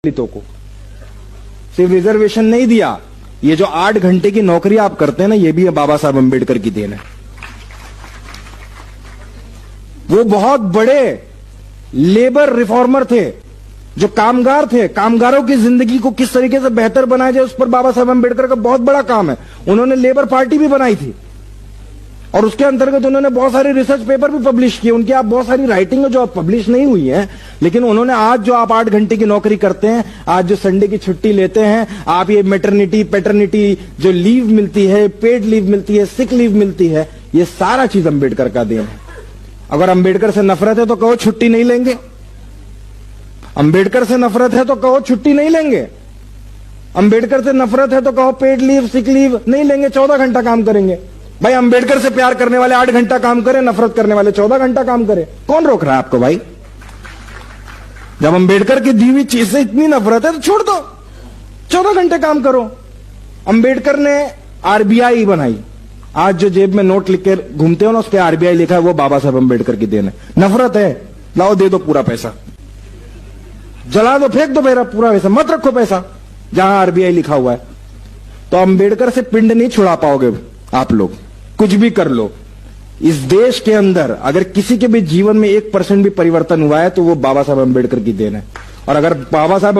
दलितों को सिर्फ रिजर्वेशन नहीं दिया, ये जो 8 घंटे की नौकरी आप करते हैं ना, ये भी बाबा साहब अंबेडकर की देन है। वो बहुत बड़े लेबर रिफॉर्मर थे, जो कामगार थे, कामगारों की जिंदगी को किस तरीके से बेहतर बनाया जाए, उस पर बाबा साहब अंबेडकर का बहुत बड़ा काम है। उन्होंने लेबर पार्टी भी बनाई थी और उसके अंतर्गत उन्होंने बहुत सारे रिसर्च पेपर भी पब्लिश किए। उनकी आप बहुत सारी राइटिंग है जो आप पब्लिश नहीं हुई है, लेकिन उन्होंने आज जो आप 8 घंटे की नौकरी करते हैं, आज जो संडे की छुट्टी लेते हैं, आप ये मैटरनिटी पैटर्निटी जो लीव मिलती है, पेड लीव मिलती है, सिक लीव मिलती है, ये सारा चीज अंबेडकर का देन है। अगर अंबेडकर से नफरत है तो कहो छुट्टी नहीं लेंगे, अंबेडकर से नफरत है तो कहो छुट्टी नहीं लेंगे, अंबेडकर से नफरत है तो कहो पेड लीव सिक लीव नहीं लेंगे, 14 घंटा काम करेंगे। भाई अंबेडकर से प्यार करने वाले 8 घंटा काम करें, नफरत करने वाले 14 घंटा काम करें, कौन रोक रहा है आपको भाई? जब अंबेडकर की दी हुई चीज से इतनी नफरत है तो छोड़ दो, 14 घंटे काम करो। अंबेडकर ने आरबीआई बनाई, आज जो जेब में नोट लिख के घूमते हो ना, उस पर आरबीआई लिखा है, वो बाबा साहब अंबेडकर की देन है। नफरत है, लाओ दे दो पूरा पैसा, जला दो, फेंक दो मेरा पूरा पैसा, मत रखो पैसा जहां आरबीआई लिखा हुआ है। तो अंबेडकर से पिंड नहीं छुड़ा पाओगे आप लोग, कुछ भी कर लो। इस देश के अंदर अगर किसी के भी जीवन में 1% भी परिवर्तन हुआ है तो वो बाबा साहब अंबेडकर की देन है। और अगर बाबा साहब